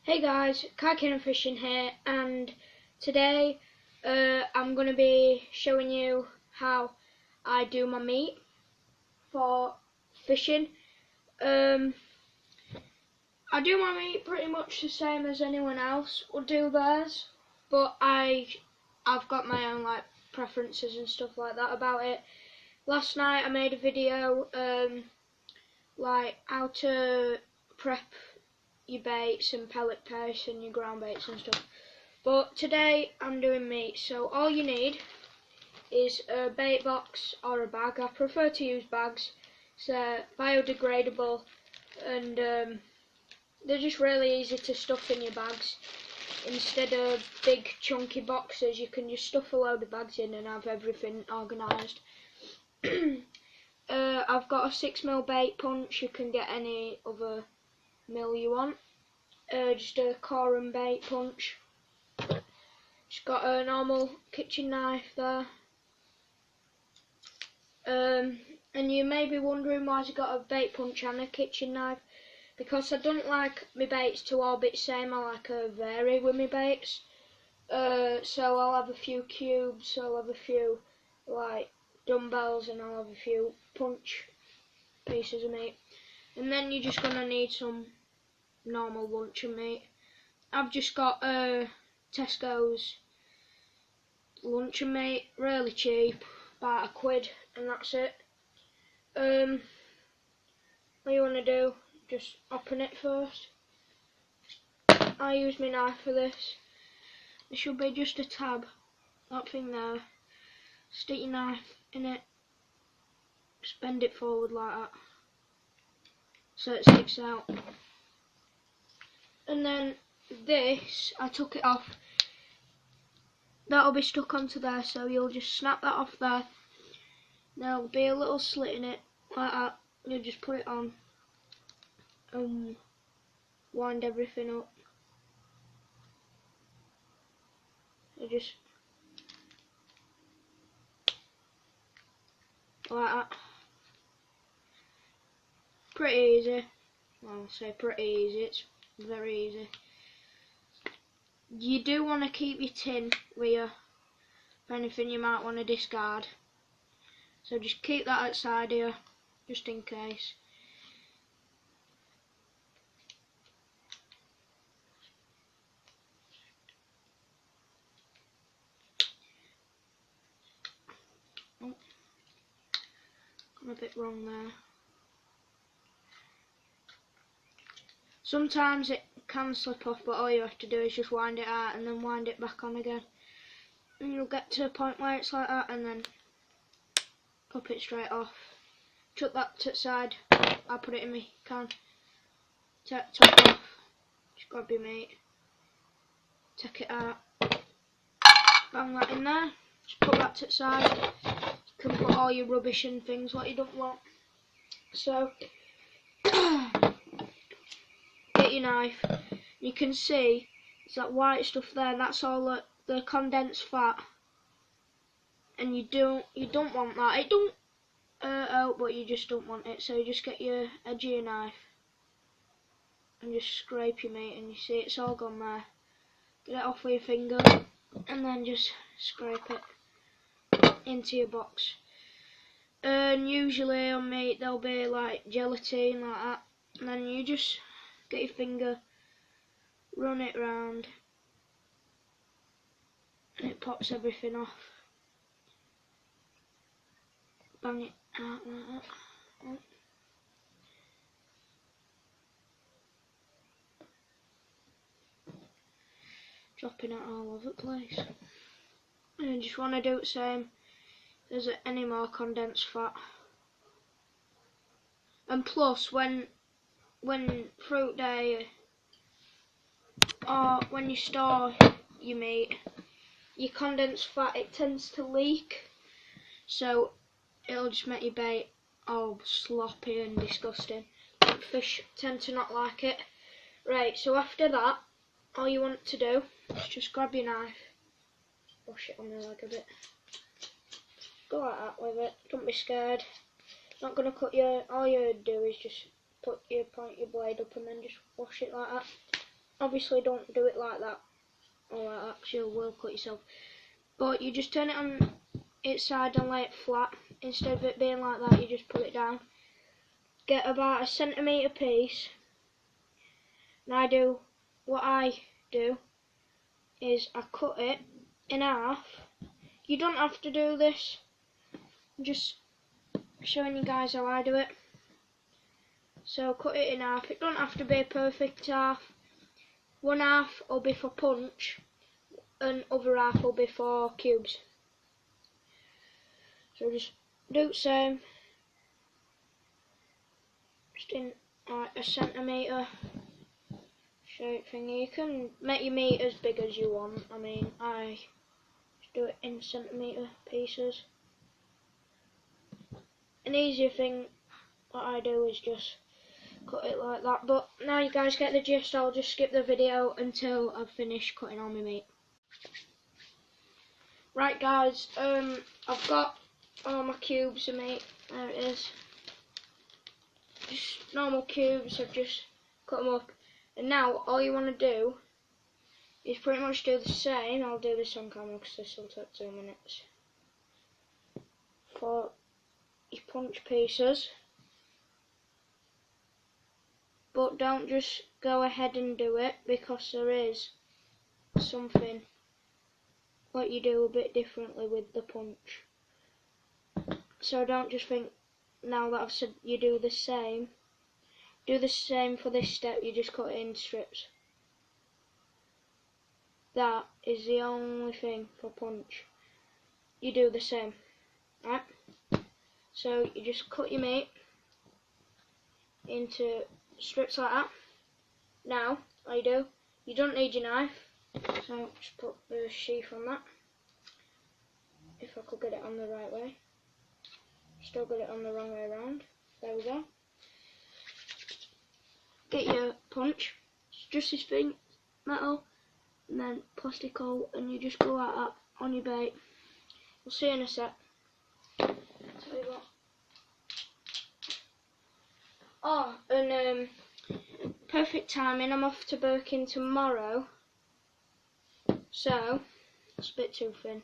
Hey guys, Berkin Fishing here, and today I'm going to be showing you how I do my meat for fishing. I do my meat pretty much the same as anyone else would do theirs, but I've got my own preferences and stuff like that about it. Last night I made a video how to prep your baits and pellet paste and your ground baits and stuff. But today I'm doing meat, so all you need is a bait box or a bag. I prefer to use bags. It's biodegradable and they're just really easy to stuff in your bags. Instead of big chunky boxes, you can just stuff a load of bags in and have everything organised. I've got a 6mm bait punch. You can get any other mill you want. Just a core and bait punch. Just got a normal kitchen knife there. And you may be wondering why I've got a bait punch and a kitchen knife. Because I don't like my baits to all be the same. I like to vary with my baits. So I'll have a few cubes, I'll have a few dumbbells, and I'll have a few punch pieces of meat. And then you're just gonna need some normal luncheon meat. I've just got Tesco's luncheon meat, really cheap, about £1, and that's it. What you want to do, just open it first. I use my knife for this. There should be just a tab, that thing there. Stick your knife in it, just bend it forward like that, so it sticks out. And then this, I took it off. That'll be stuck onto there, so you'll just snap that off there. There'll be a little slit in it, like that. You'll just put it on and wind everything up. You just like that. Pretty easy. Well, I'll say pretty easy, it's very easy. You do want to keep your tin with you for anything you might want to discard. So just keep that outside here, just in case. Oh, got a bit wrong there. Sometimes it can slip off, but all you have to do is just wind it out and then wind it back on again. And you'll get to a point where it's like that, and then pop it straight off. Chuck that to the side. I'll put it in my can. Take the top off. Just grab your meat. Take it out. Bang that in there. Just put that to the side. You can put all your rubbish and things what you don't want. So get your knife. You can see it's that white stuff there. That's all the condensed fat, and you don't want that. It don't out, but you just don't want it. So you just get your edge of your knife and just scrape your meat, and you see it's all gone there. Get it off with your finger, and then just scrape it into your box. And usually on meat there'll be like gelatine like that, and then you just get your finger, run it round, and it pops everything off. Bang it out like that. Oh. Dropping it all over the place. And you just want to do the same. If there's any more condensed fat. And plus, when fruit day or when you store your meat, your condensed fat, it tends to leak, so it'll just make your bait all sloppy and disgusting. Fish tend to not like it. Right, so after that, all you want to do is just grab your knife, wash it on the leg a bit, go like that with it, don't be scared. Not going to cut you, all you do is just point your blade up and then just wash it like that. obviously don't do it like that, or like that, 'cause you will cut yourself. But you just turn it on its side and lay it flat. Instead of it being like that, you just put it down. Get about a centimetre piece. And what I do is I cut it in half. You don't have to do this. I'm just showing you guys how I do it. So cut it in half. It don't have to be a perfect half. One half will be for punch, and other half will be for cubes. So just do the same. Just in like a centimetre shape thingy. You can make your meat as big as you want. I mean, I just do it in centimetre pieces. An easier thing what I do is just cut it like that. But now you guys get the gist. I'll just skip the video until I've finished cutting all my meat. Right guys, I've got all my cubes of meat. There it is. Just normal cubes. I've just cut them up. And now all you want to do is pretty much do the same. I'll do this on camera because this will take 2 minutes. For your punch pieces. But don't just go ahead and do it, because there is something what you do a bit differently with the punch. So don't just think, now that I've said you do the same for this step. You just cut it in strips. That is the only thing for punch. You do the same, right? So you just cut your meat into strips like that. Now, all you don't need your knife, so just put the sheath on that. If I could get it on the right way. Still got it on the wrong way around. There we go. Get your punch. It's just this thing, metal, and then plastic hole, and you just go at that on your bait. We'll see you in a sec. Tell you what. Oh, and perfect timing. I'm off to Berkin tomorrow, so it's a bit too thin.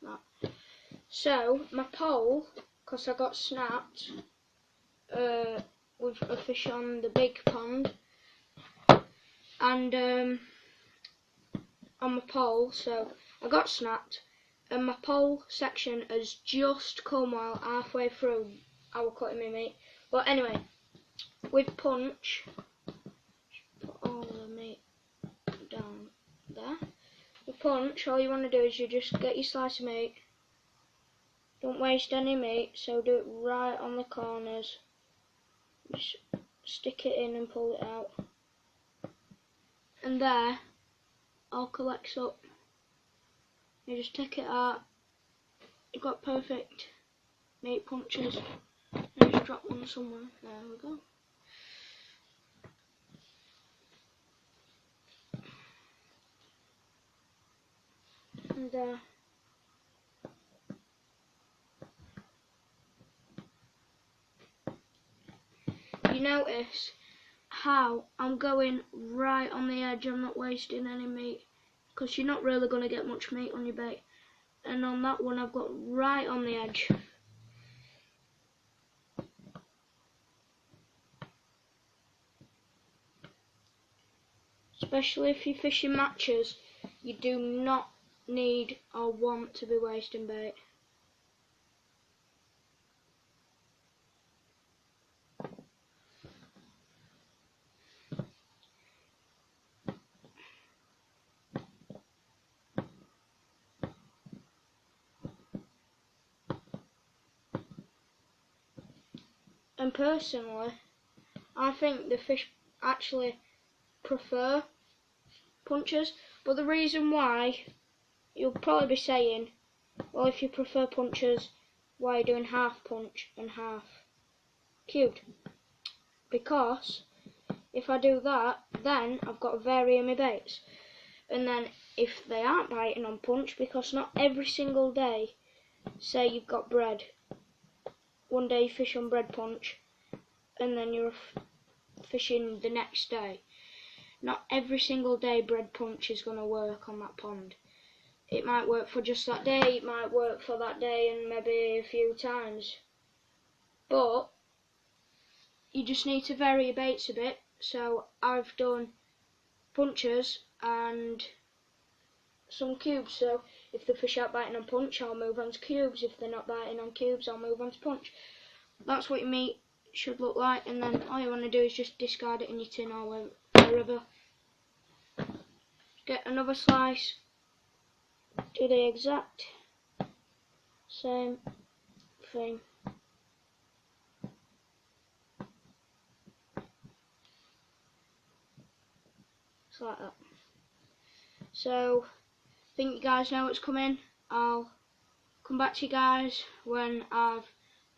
That. So my pole, because I got snapped with a fish on the big pond, and on my pole, so I got snapped, and my pole section has just come while halfway through I was cutting my meat. But anyway, with punch, put all the meat down there. With punch, all you want to do is you just get your slice of meat. Don't waste any meat, so do it right on the corners. Just stick it in and pull it out. And there, all collects up. You just take it out. You've got perfect meat punches. And just drop one somewhere. There we go. And you notice how I'm going right on the edge. I'm not wasting any meat, because you're not really going to get much meat on your bait. And on that one I've got right on the edge. Especially if you're fishing matches, you do not need or want to be wasting bait. And personally, I think the fish actually prefer punches, but the reason why, you'll probably be saying, well, if you prefer punches, why are you doing half punch and half cubed? Because if I do that, then I've got to vary my baits. And then if they aren't biting on punch, because not every single day, say you've got bread, one day you fish on bread punch, and then you're fishing the next day. not every single day bread punch is going to work on that pond. It might work for just that day, it might work for that day and maybe a few times. But you just need to vary your baits a bit. So I've done punches and some cubes. So if the fish aren't biting on punch, I'll move on to cubes. If they're not biting on cubes, I'll move on to punch. That's what your meat should look like, and then all you want to do is just discard it in your tin or wherever. Get another slice, do the exact same thing. It's like that. So I think you guys know what's coming. I'll come back to you guys when I've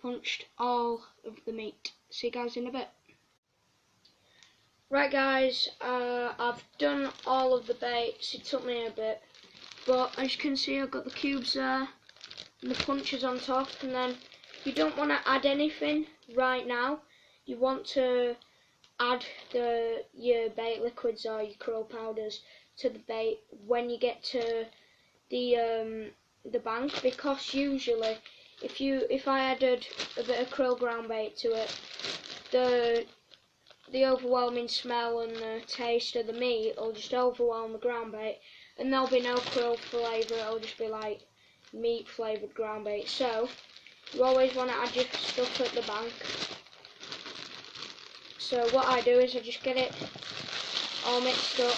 punched all of the meat. See you guys in a bit. Right guys, I've done all of the baits. It took me a bit, but as you can see I've got the cubes there and the punches on top, and then you don't want to add anything right now. You want to add your bait liquids or your krill powders to the bait when you get to the bank, because usually if I added a bit of krill ground bait to it, the overwhelming smell and the taste of the meat will just overwhelm the ground bait, and there'll be no krill flavour. It'll just be like meat flavoured ground bait. So you always want to add your stuff at the bank. So what I do is I just get it all mixed up,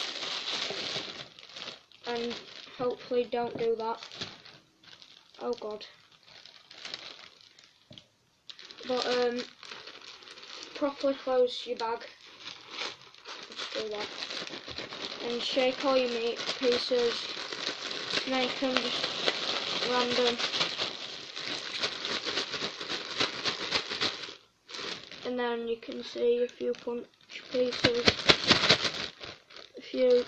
and hopefully don't do that. Oh god. But properly close your bag. Just do that. And shake all your meat pieces. Make them just random. And then you can see a few punch pieces, a few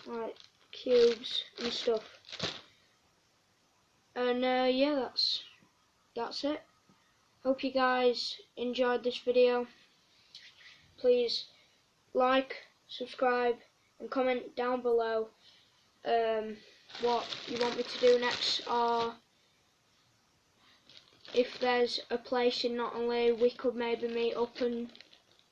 like cubes and stuff. And yeah, that's it. Hope you guys enjoyed this video. Please like, subscribe and comment down below what you want me to do next, or if there's a place in Nottingham we could maybe meet up and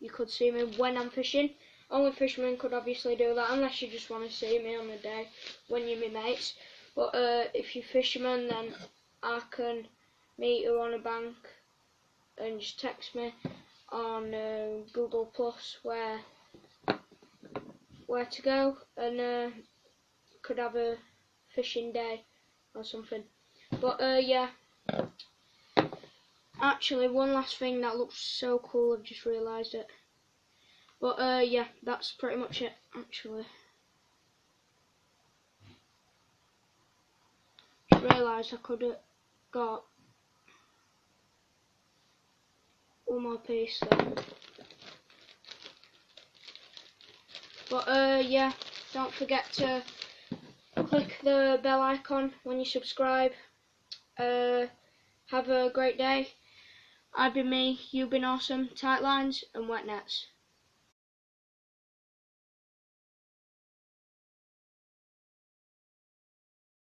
you could see me when I'm fishing. Only fishermen could obviously do that, unless you just want to see me on the day when you're my mates. But if you're fishermen, then I can meet you on a bank and just text me on Google Plus where to go, and could have a fishing day or something. But yeah, actually one last thing that looks so cool, I've just realised it. But yeah, that's pretty much it actually. Just realised I could have got one more piece there. But yeah, don't forget to click the bell icon when you subscribe. Have a great day. I've been me, you've been awesome. Tight lines and wet nets.